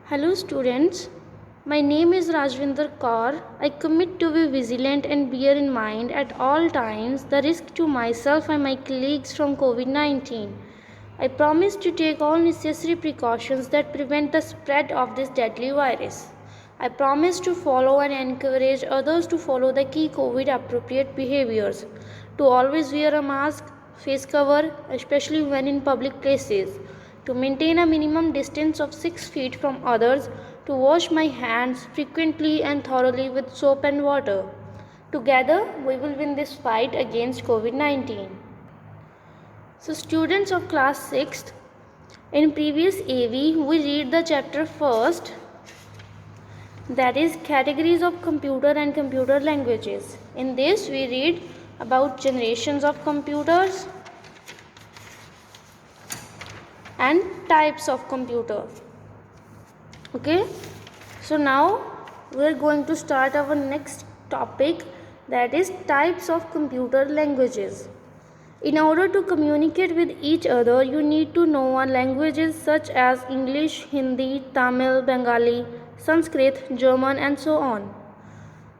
Hello students, my name is Rajvinder Kaur. I commit to be vigilant and bear in mind at all times the risk to myself and my colleagues from COVID-19. I promise to take all necessary precautions that prevent the spread of this deadly virus. I promise to follow and encourage others to follow the key COVID appropriate behaviors, to always wear a mask, face cover, especially when in public places, to maintain a minimum distance of 6 feet from others, to wash my hands frequently and thoroughly with soap and water. Together, we will win this fight against COVID-19. So, students of class 6th, in previous AV, we read the chapter first, that is categories of computer and computer languages. In this, we read about generations of computers and types of computer. Okay, so now we are going to start our next topic, that is types of computer languages. In order to communicate with each other, you need to know languages such as English, Hindi, Tamil, Bengali, Sanskrit, German, and so on.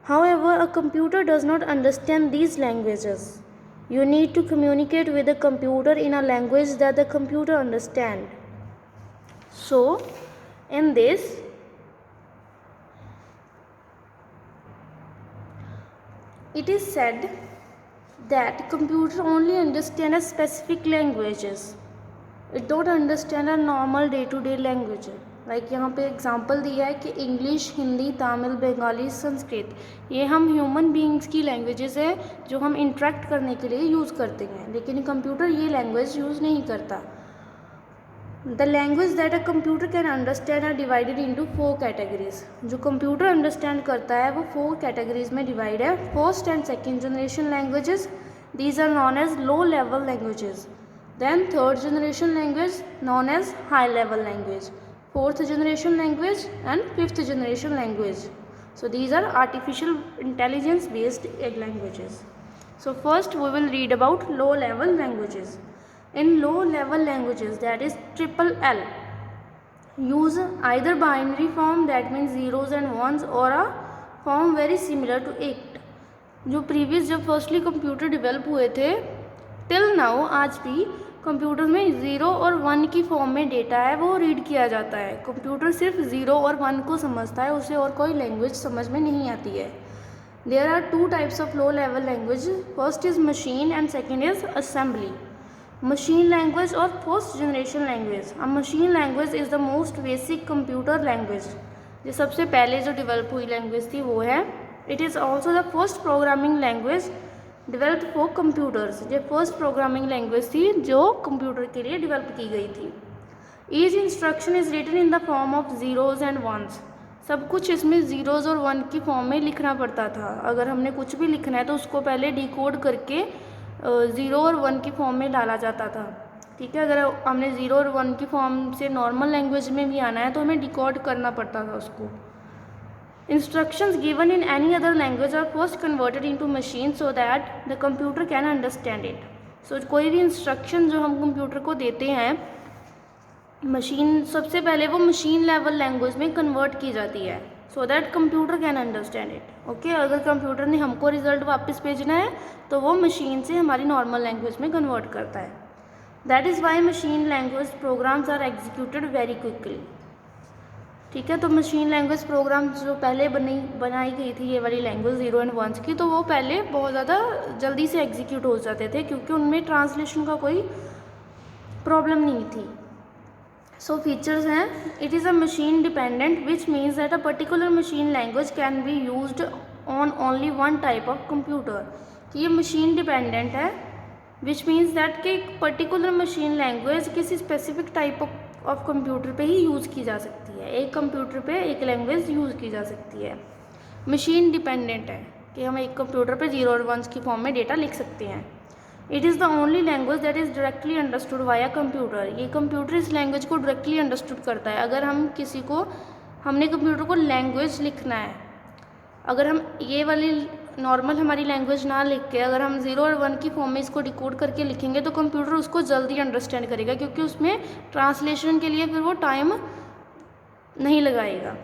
However, a computer does not understand these languages. You need to communicate with the computer in a language that the computer understands. So, in this, it is said that computer only understand a specific languages. It don't understand a normal day-to-day language. Like यहाँ पे example दिया है कि English, Hindi, Tamil, Bengali, Sanskrit, ये हम human beings की languages है जो हम इंटरेक्ट करने के लिए यूज़ करते हैं, लेकिन कंप्यूटर ये लैंग्वेज यूज़ नहीं करता. The language that a computer can understand are divided into 4 categories. जो कंप्यूटर अंडरस्टैंड करता है वो 4 कैटेगरीज में डिवाइड है. First and second generation languages, these are known as low level languages. Then third generation language known as high level language, fourth generation language and fifth generation language. So these are artificial intelligence based languages. So first we will read about low level languages. In low level languages, that is triple L, use either binary form, that means zeros and ones, or a form very similar to 8. जो previous जब firstly computer develop हुए थे till now, आज भी computer में 0 और 1 की form में डेटा है वो रीड किया जाता है. कंप्यूटर सिर्फ 0 और 1 को समझता है, उसे और कोई लैंग्वेज समझ में नहीं आती है. There are 2 types of low level language. First is machine and second is assembly. Machine language और first generation language. A machine language is the most basic computer language. जो सबसे पहले जो डेवलप हुई लैंग्वेज थी वो है. It is also the first programming language developed for computers. ये फर्स्ट प्रोग्रामिंग लैंग्वेज थी जो कंप्यूटर के लिए डेवलप की गई थी. Each instruction is written in the form of zeros and ones. सब कुछ इसमें ज़ीरोज़ और 1 की फॉर्म में लिखना पड़ता था. अगर हमने कुछ भी लिखना है तो उसको पहले डिकोड करके 0 और 1 की फॉर्म में डाला जाता था. ठीक है, अगर हमने 0 और 1 की फॉर्म से नॉर्मल लैंग्वेज में भी आना है तो हमें डिकोड करना पड़ता था उसको. Instructions given in any other language are first converted into machine so that the computer can understand it. So कोई भी इंस्ट्रक्शन जो हम कंप्यूटर को देते हैं, मशीन सबसे पहले वो मशीन लेवल लैंग्वेज में कन्वर्ट की जाती है so that computer can understand it. Okay, अगर कंप्यूटर ने हमको रिजल्ट वापस भेजना है तो वो मशीन से हमारी नॉर्मल लैंग्वेज में कन्वर्ट करता है. That is why machine language programs are executed very quickly. ठीक है, तो मशीन लैंग्वेज प्रोग्राम जो पहले बनाई गई थी ये वाली लैंग्वेज 0 एंड 1 की, तो वो पहले बहुत ज़्यादा जल्दी से एग्जीक्यूट हो जाते थे क्योंकि उनमें ट्रांसलेशन का कोई प्रॉब्लम नहीं थी. सो फीचर्स हैं. It is a machine dependent which means that a particular machine language can be used on only one type of computer. कि ये मशीन डिपेंडेंट है विच मीन्स दैट कि एक पर्टिकुलर मशीन लैंग्वेज किसी specific type of computer पे ही use की जा सकती है. एक कंप्यूटर पे एक लैंग्वेज यूज़ की जा सकती है. मशीन डिपेंडेंट है कि हम एक कंप्यूटर पे 0 और 1 की फॉर्म में डेटा लिख सकते हैं. It is the only language that is directly understood via computer. ये कंप्यूटर इस लैंग्वेज को डायरेक्टली अंडरस्टूड करता है. अगर हम किसी को हमने कंप्यूटर को लैंग्वेज लिखना है, अगर हम ये वाली नॉर्मल हमारी लैंग्वेज ना लिख के अगर हम 0 और 1 की फॉर्म में इसको डिकोड करके लिखेंगे तो कंप्यूटर उसको जल्दी अंडरस्टैंड करेगा क्योंकि उसमें ट्रांसलेशन के लिए फिर वो टाइम नहीं लगाएगा।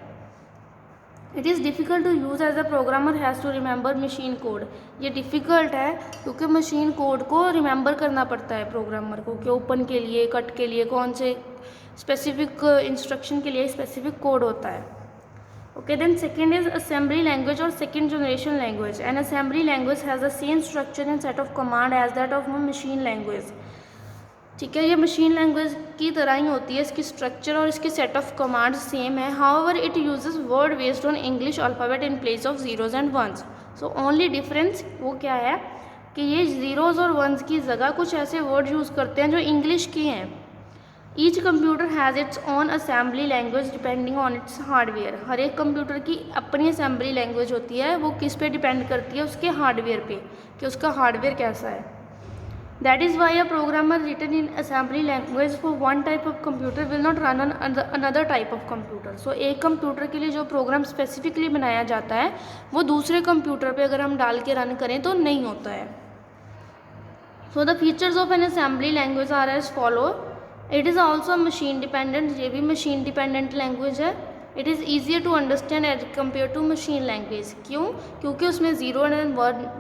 It is difficult to use as a programmer has to remember machine code. ये डिफ़िकल्ट है क्योंकि मशीन कोड को रिमेंबर करना पड़ता है प्रोग्रामर को कि ओपन के लिए, कट के लिए, कौन से स्पेसिफिक इंस्ट्रक्शन के लिए स्पेसिफिक कोड होता है। Okay, then second is assembly language और second generation language. An assembly language has the same structure and set of command as that of machine language. ठीक है, ये मशीन लैंग्वेज की तरह ही होती है, इसकी स्ट्रक्चर और इसकी सेट ऑफ कमांड सेम है। However it uses word based on English alphabet in place of zeros and ones. So only difference वो क्या है कि ये जीरोज़ और वंस की जगह कुछ ऐसे वर्ड यूज़ करते हैं जो इंग्लिश के हैं। Each computer has its own assembly language depending on its hardware. हर एक कंप्यूटर की अपनी असेंबली लैंग्वेज होती है, वो किस पे डिपेंड करती है, उसके हार्डवेयर पे, कि उसका हार्डवेयर कैसा है। That is why a programmer written in assembly language for one type of computer will not run on another type of computer. So एक कंप्यूटर के लिए जो प्रोग्राम स्पेसिफिकली बनाया जाता है वो दूसरे कंप्यूटर पे अगर हम डाल के रन करें तो नहीं होता है। So the features of an assembly language are as follow. It is also machine dependent, ये भी machine dependent language है। It is easier to understand as compare to machine language. क्यों? क्योंकि उसमें ज़ीरो एंड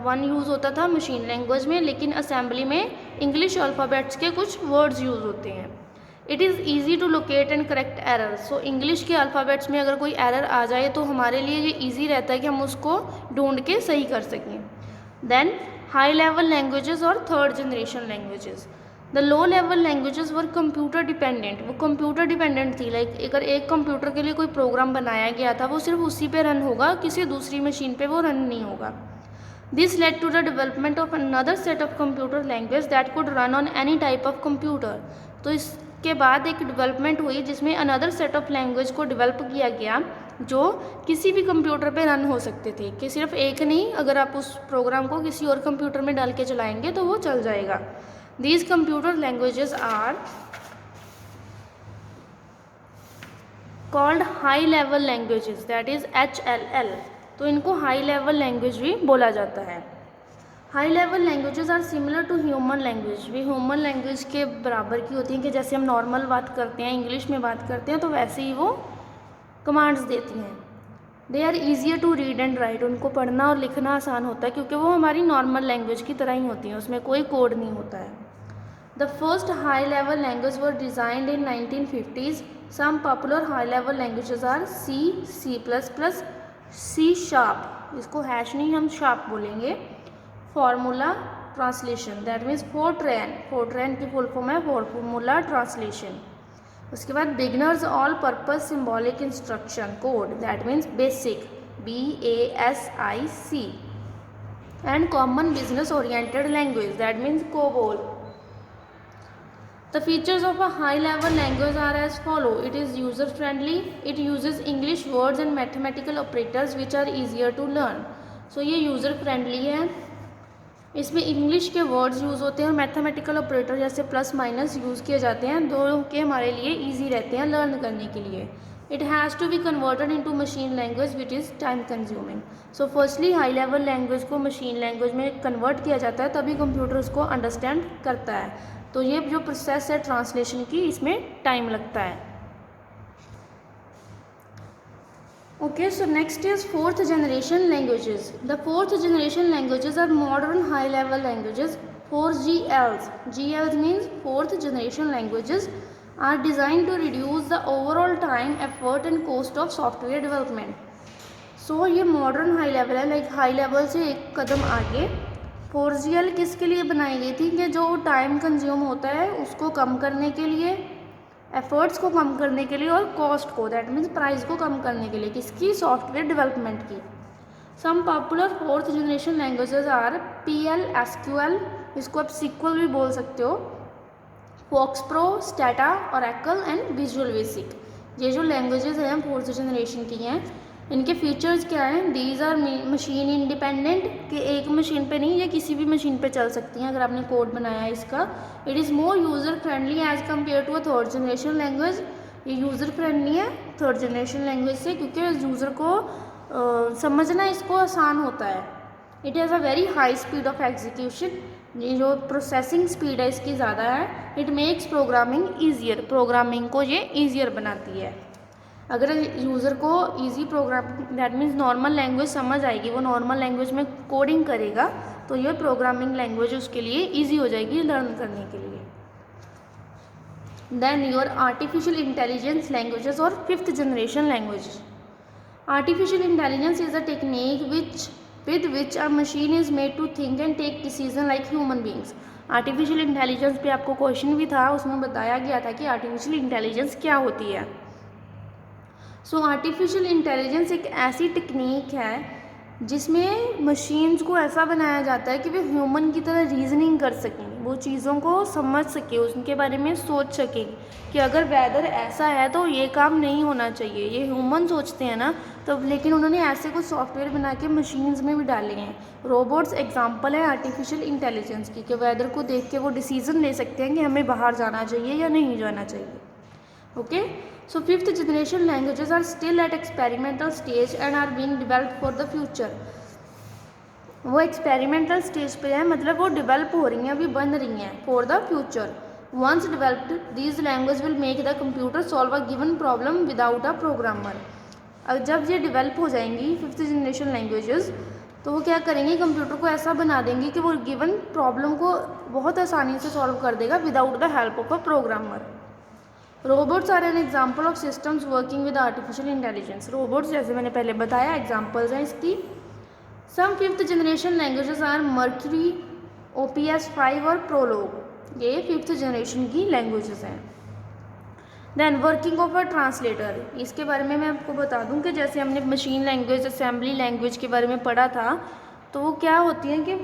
वन यूज़ होता था machine language में, लेकिन असेंबली में इंग्लिश अल्फ़ाबेट्स के कुछ वर्ड्स यूज़ होते हैं। It is easy to locate and correct error. So English के अल्फ़ाबेट्स में अगर कोई एरर आ जाए तो हमारे लिए ये ईजी रहता है कि हम उसको ढूंढ के सही कर सकें। देन हाई लेवल लैंग्वेजेस और third generation languages. The low level languages were computer dependent. वो कंप्यूटर डिपेंडेंट थी, लाइक अगर एक कंप्यूटर के लिए कोई प्रोग्राम बनाया गया था वो सिर्फ उसी पे रन होगा, किसी दूसरी मशीन पे वो रन नहीं होगा। This led to the development of another set of computer language that could run on any type of computer. तो इसके बाद एक डेवलपमेंट हुई जिसमें अनदर सेट ऑफ लैंग्वेज को डेवलप किया गया जो किसी भी कंप्यूटर पे रन हो सकते थे, कि सिर्फ एक नहीं, अगर आप उस प्रोग्राम को किसी और कंप्यूटर में डाल के चलाएंगे तो वो चल जाएगा। These computer languages are called high level languages, that is HLL। तो इनको high level language भी बोला जाता है। High level languages are similar to human language। Way human language के बराबर की होती हैं, कि जैसे हम नॉर्मल बात करते हैं, इंग्लिश में बात करते हैं, तो वैसे ही वो कमांड्स देती हैं। They are easier to read and write. उनको पढ़ना और लिखना आसान होता है क्योंकि वो हमारी नॉर्मल लैंग्वेज की तरह ही होती हैं, उसमें कोई कोड नहीं होता है। The first high-level languages were designed in 1950s. Some popular high-level languages are C, C++, C Sharp, इसको हैश नहीं हम शार्प बोलेंगे। Formula Translation, that means Fortran। Fortran की फुल फॉर्म है Formula Translation। उसके बाद Beginners All Purpose Symbolic Instruction Code, that means Basic, BASIC। And Common Business Oriented Language, that means COBOL। The features of a high-level language are as follow. It is user-friendly. It uses English words and mathematical operators which are easier to learn. So ये user-friendly है, इसमें English के words use होते हैं और mathematical operator जैसे plus minus use किए जाते हैं, दोनों के हमारे लिए ईजी रहते हैं लर्न करने के लिए। It has to be converted into machine language which is time consuming. So firstly high level language को मशीन लैंग्वेज में कन्वर्ट किया जाता है, तभी कंप्यूटर उसको अंडरस्टैंड करता है। तो ये जो प्रोसेस है ट्रांसलेशन की, इसमें टाइम लगता है। Okay, so next is fourth generation languages. The fourth generation languages are modern high level languages for GLs। GLs means fourth generation languages are design to reduce the overall time, effort and cost of software development. So ये modern high level है, like high level से एक कदम आगे। 4GL किसके लिए बनाई गई थी? कि जो टाइम कंज्यूम होता है उसको कम करने के लिए, एफर्ट्स को कम करने के लिए और कॉस्ट को, दैट मीन्स प्राइस को कम करने के लिए, किसकी? सॉफ्टवेयर डेवलपमेंट की। Some popular fourth generation languages are PL, SQL, इसको आप SQL भी बोल सकते हो, FoxPro, Stata, Oracle and visual basic. ये जो लैंग्वेजेस हैं फोर्थ जनरेशन की हैं, इनके फीचर्स क्या हैं? दीज आर मशीन इंडिपेंडेंट, कि एक मशीन पे नहीं, ये किसी भी मशीन पे चल सकती हैं अगर आपने कोड बनाया है इसका। It is more user friendly as compare to a third generation language. ये यूज़र फ्रेंडली है थर्ड जनरेशन लैंग्वेज से क्योंकि यूज़र को समझना इसको आसान होता है। It has a very high speed of execution, ये जो प्रोसेसिंग स्पीड है इसकी ज़्यादा है। It makes programming easier, programming को ये ईजियर बनाती है। अगर यूज़र को easy program that means normal language समझ आएगी, वो नॉर्मल लैंग्वेज में कोडिंग करेगा, तो ये प्रोग्रामिंग लैंग्वेज उसके लिए ईजी हो जाएगी लर्न करने के लिए। Then your artificial intelligence languages और 5th generation language. Artificial intelligence is a technique with which a machine is made to think and take decision like human beings। Artificial intelligence पे आपको question भी था, उसमें बताया गया था कि आर्टिफिशियल इंटेलिजेंस क्या होती है। सो आर्टिफिशियल इंटेलिजेंस एक ऐसी टेक्निक है जिसमें मशीन्स को ऐसा बनाया जाता है कि वे ह्यूमन की तरह रीजनिंग कर सकें, वो चीज़ों को समझ सके, उनके बारे में सोच सकें कि अगर वेदर ऐसा है तो ये काम नहीं होना चाहिए। ये ह्यूमन सोचते हैं ना, तो लेकिन उन्होंने ऐसे कुछ सॉफ्टवेयर बना के मशीन्स में भी डाले हैं। रोबोट्स एग्जांपल है आर्टिफिशियल इंटेलिजेंस की, कि वेदर को देख के वो डिसीजन ले सकते हैं कि हमें बाहर जाना चाहिए या नहीं जाना चाहिए। Okay, so 5th generation languages are still at experimental stage and are being developed for the future। वो एक्सपेरिमेंटल स्टेज पे है, मतलब वो डेवलप हो रही हैं, अभी बन रही हैं for the future. Once developed these language will make the computer solve a given problem without a programmer. अब जब ये डेवलप हो जाएंगी 5th जनरेशन लैंग्वेजेस, तो वो क्या करेंगे, कंप्यूटर को ऐसा बना देंगे कि वो गिवन प्रॉब्लम को बहुत आसानी से सॉल्व कर देगा without the help of a programmer. Robots are an example of systems working with artificial intelligence. Robots जैसे मैंने पहले बताया एग्जाम्पल्स हैं इसकी। Some 5th generation languages are Mercury, OPS 5 और प्रोलोग, ये 5th जनरेशन की लैंग्वेजेस हैं। Then working of a translator, इसके बारे में मैं आपको बता दूं कि जैसे हमने मशीन लैंग्वेज, असेंबली लैंग्वेज के बारे में पढ़ा था, तो वो क्या होती है कि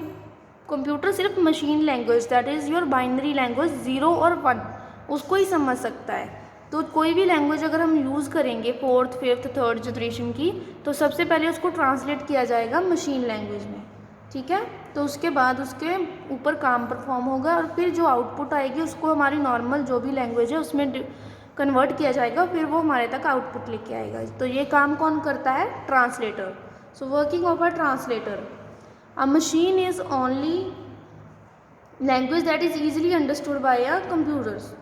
कंप्यूटर सिर्फ machine language that is your binary language 0 और 1 उसको ही समझ सकता है। तो कोई भी लैंग्वेज अगर हम यूज़ करेंगे 4th, 5th, 3rd जनरेशन की, तो सबसे पहले उसको ट्रांसलेट किया जाएगा मशीन लैंग्वेज में, ठीक है। तो उसके बाद उसके ऊपर काम परफॉर्म होगा और फिर जो आउटपुट आएगी उसको हमारी नॉर्मल जो भी लैंग्वेज है उसमें कन्वर्ट किया जाएगा, फिर वो हमारे तक आउटपुट लेके आएगा। तो ये काम कौन करता है, translator. So working of a translator, a machine is only language that is easily understood by a computers.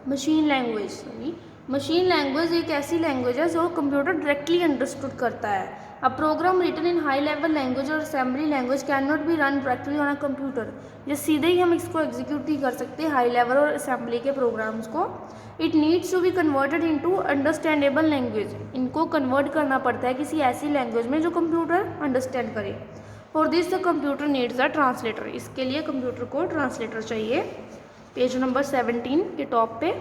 Machine language एक ऐसी लैंग्वेज है जो कंप्यूटर डायरेक्टली अंडरस्टूड करता है। A program written in high level language और assembly language can not be run directly on a computer. ये सीधे ही हम इसको एग्जीक्यूट ही कर सकते हैं हाई लेवल और असेंबली के प्रोग्राम्स को। It needs to be converted into understandable language, इनको कन्वर्ट करना पड़ता है किसी ऐसी लैंग्वेज में जो कंप्यूटर अंडरस्टैंड करे। For this the computer needs a translator, इसके लिए कंप्यूटर को ट्रांसलेटर चाहिए। पेज नंबर 17 के टॉप पे,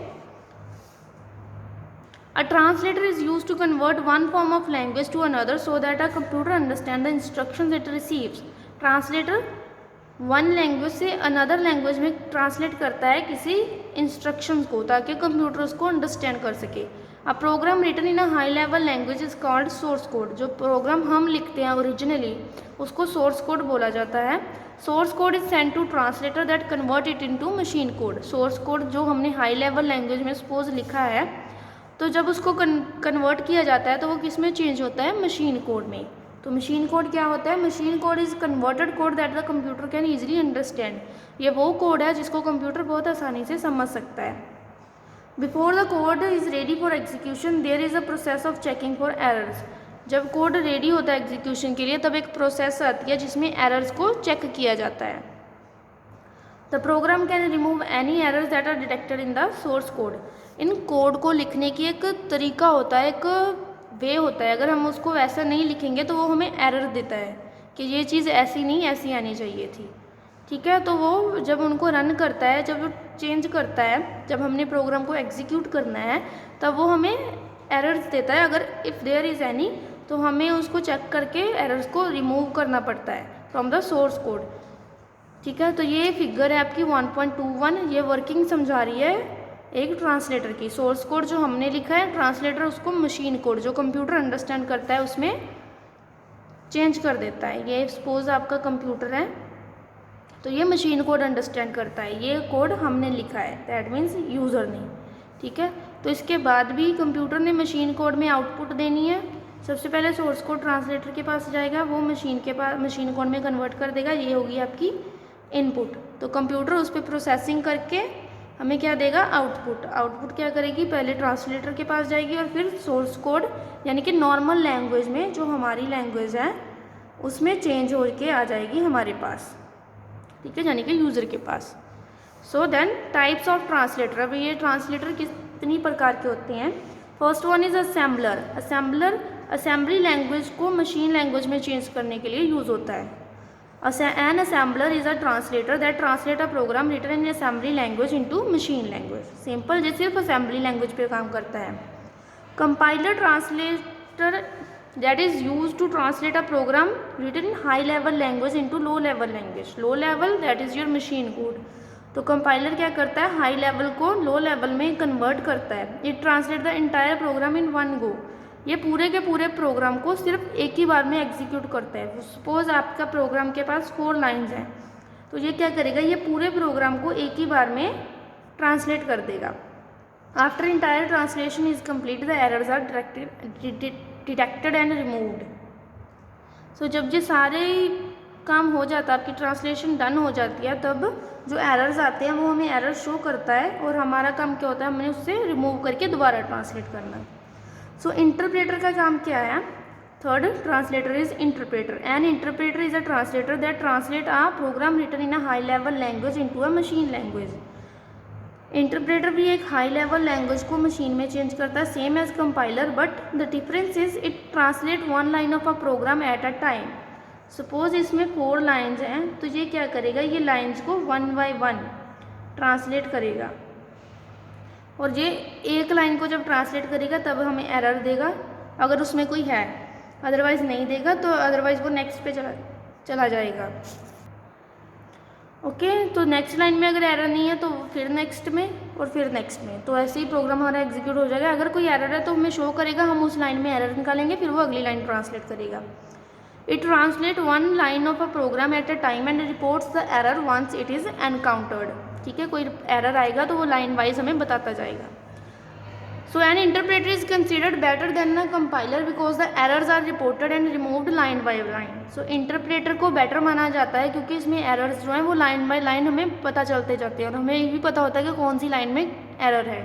a translator is use to convert one form of language to another so that a computer understand the instructions it receives. Translator one language से another language में translate करता है किसी instructions को, ताकि computer उसको अंडरस्टैंड कर सके। A program written in a high level language is called source code. जो प्रोग्राम हम लिखते हैं ओरिजिनली उसको सोर्स कोड बोला जाता है। Source code is send to translator that convert it into machine code. Source code जो हमने हाई लेवल लैंग्वेज में सपोज लिखा है, तो जब उसको कन्वर्ट किया जाता है तो वो किस में चेंज होता है, मशीन कोड में। तो मशीन कोड क्या होता है, machine code is converted code that the computer can easily understand. ये वो कोड है जिसको कंप्यूटर बहुत आसानी से समझ सकता है। Before the code is ready for execution there is a process of checking for errors. जब कोड रेडी होता है एग्जीक्यूशन के लिए तब एक प्रोसेस आती है जिसमें एरर्स को चेक किया जाता है। The program can remove any errors that are detected in the source code. इन कोड को लिखने की एक तरीका होता है, एक वे होता है। अगर हम उसको वैसा नहीं लिखेंगे तो वो हमें एरर देता है कि ये चीज़ ऐसी नहीं ऐसी आनी चाहिए थी, ठीक है। तो वो जब उनको रन करता है, जब वो चेंज करता है, जब हमने प्रोग्राम को एग्जीक्यूट करना है तब वो हमें एरर्स देता है। अगर इफ़ देयर इज़ एनी तो हमें उसको चेक करके एरर्स को रिमूव करना पड़ता है फ्रॉम द सोर्स कोड, ठीक है। तो ये फिगर है आपकी 1.21, ये वर्किंग समझा रही है एक ट्रांसलेटर की। सोर्स कोड जो हमने लिखा है, ट्रांसलेटर उसको मशीन कोड जो कंप्यूटर अंडरस्टैंड करता है उसमें चेंज कर देता है। ये सपोज आपका कंप्यूटर है तो ये मशीन कोड अंडरस्टैंड करता है, ये कोड हमने लिखा है, दैट मीन्स यूज़र ने, ठीक है। तो इसके बाद भी कंप्यूटर ने मशीन कोड में आउटपुट देनी है। सबसे पहले सोर्स कोड ट्रांसलेटर के पास जाएगा, वो मशीन कोड में कन्वर्ट कर देगा, ये होगी आपकी इनपुट। तो कंप्यूटर उस पर प्रोसेसिंग करके हमें क्या देगा, आउटपुट। आउटपुट क्या करेगी, पहले ट्रांसलेटर के पास जाएगी और फिर सोर्स कोड यानी कि नॉर्मल लैंग्वेज में, जो हमारी लैंग्वेज है उसमें चेंज हो के आ जाएगी हमारे पास, ठीक है, यानी कि यूज़र के पास। So then types of translator. अब ये ट्रांसलेटर कितनी प्रकार के होते हैं। First one is assembler. Assembler assembly language को मशीन लैंग्वेज में चेंज करने के लिए यूज़ होता है। An assembler is a translator that translate a program written in assembly language into machine language. Simple जो सिर्फ असेंबली लैंग्वेज पे काम करता है। Compiler translator that is used to translate a program written in high level language into low level language. Low level that is your machine code. तो compiler क्या करता है, हाई लेवल को लो लेवल में कन्वर्ट करता है। It translate the entire program in one go. ये पूरे के पूरे प्रोग्राम को सिर्फ एक ही बार में एग्जीक्यूट करता है। सपोज आपका प्रोग्राम के पास 4 लाइन्स हैं, तो ये क्या करेगा, ये पूरे प्रोग्राम को एक ही बार में ट्रांसलेट कर देगा। After entire translation is complete the errors are detected and removed. So जब ये सारे काम हो जाता है, आपकी ट्रांसलेशन डन हो जाती है, तब जो एरर्स आते हैं वो हमें एरर शो करता है और हमारा काम क्या होता है, हमने उससे रिमूव करके दोबारा ट्रांसलेट करना है। सो इंटरप्रेटर का काम क्या है। Third translator is interpreter. An interpreter is a translator that translate a program written in a high level language into a machine language. Interpreter भी एक हाई लेवल लैंग्वेज को मशीन में चेंज करता है, same as compiler, but the difference is it translate 1 line of a program at a time. Suppose इसमें 4 lines हैं, तो ये क्या करेगा, ये लाइन्स को 1 बाय 1 ट्रांसलेट करेगा, और ये एक लाइन को जब ट्रांसलेट करेगा तब हमें एरर देगा अगर उसमें कोई है, अदरवाइज़ नहीं देगा, तो अदरवाइज़ वो नेक्स्ट पे चला जाएगा। ओके, तो नेक्स्ट लाइन में अगर एरर नहीं है तो फिर नेक्स्ट में और फिर नेक्स्ट में, तो ऐसे ही प्रोग्राम हमारा एग्जीक्यूट हो जाएगा। अगर कोई एरर है तो हमें शो करेगा, हम उस लाइन में एरर निकालेंगे, फिर वो अगली लाइन ट्रांसलेट करेगा। It translate 1 line of a program at a time and reports the error once it is encountered. ठीक है, कोई एरर आएगा तो वो लाइन वाइज हमें बताता जाएगा। So an interpreter is considered better than a compiler because the errors are reported and removed line by line. So interpreter को बेटर माना जाता है क्योंकि इसमें एरर्स जो हैं वो लाइन बाय लाइन हमें पता चलते जाते हैं और हमें ये भी पता होता है कि कौन सी लाइन में एरर है।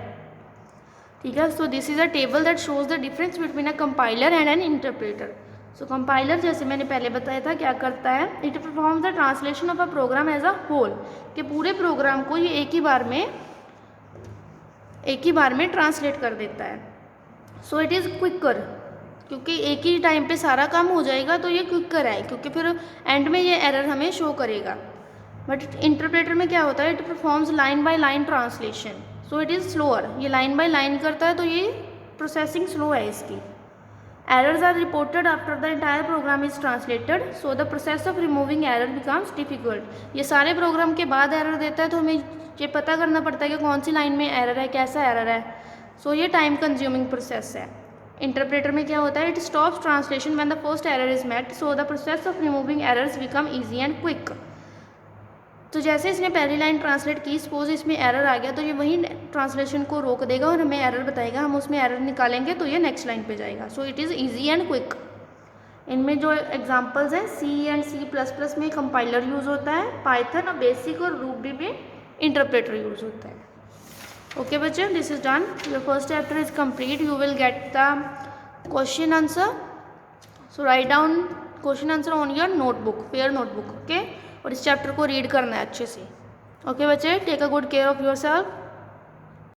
ठीक है, so this is a table that shows the difference between a compiler and an interpreter. So compiler जैसे मैंने पहले बताया था क्या करता है, it performs the translation of a program as a whole, कि पूरे प्रोग्राम को ये एक ही बार में ट्रांसलेट कर देता है। सो इट इज़ क्विकर, क्योंकि एक ही टाइम पे सारा काम हो जाएगा तो ये क्विकर है, क्योंकि फिर एंड में ये एरर हमें शो करेगा। बट इंटरप्रेटर में क्या होता है, it performs line by line translation, so it is slower. ये लाइन बाय लाइन करता है तो ये प्रोसेसिंग स्लो है इसकी। Errors are reported after the entire program is translated, so the process of removing error becomes difficult. ये सारे programme के बाद एरर देता है तो हमें ये पता करना पड़ता है कि कौन सी लाइन में एरर है, कैसा एरर है। सो ये टाइम कंज्यूमिंग प्रोसेस है। इंटरप्रेटर में क्या होता है, it stops translation when the first error is met, so the process of removing errors become easy and quick. तो जैसे इसने पहली लाइन ट्रांसलेट की, सपोज इसमें एरर आ गया तो ये वही ट्रांसलेशन को रोक देगा और हमें एरर बताएगा, हम उसमें एरर निकालेंगे तो ये नेक्स्ट लाइन पे जाएगा। So it is easy and quick. इनमें जो एग्जांपल्स हैं, C एंड C++ में कंपाइलर यूज़ होता है, पाइथन और बेसिक और रूबी में इंटरप्रेटर यूज़ होता है। ओके बच्चे, this is done, your first chapter is complete. You will get the question answer, so write down question answer on your notebook, fair notebook. Okay, और इस chapter को read करना है अच्छे से। ओके बच्चे, take a good care of your self.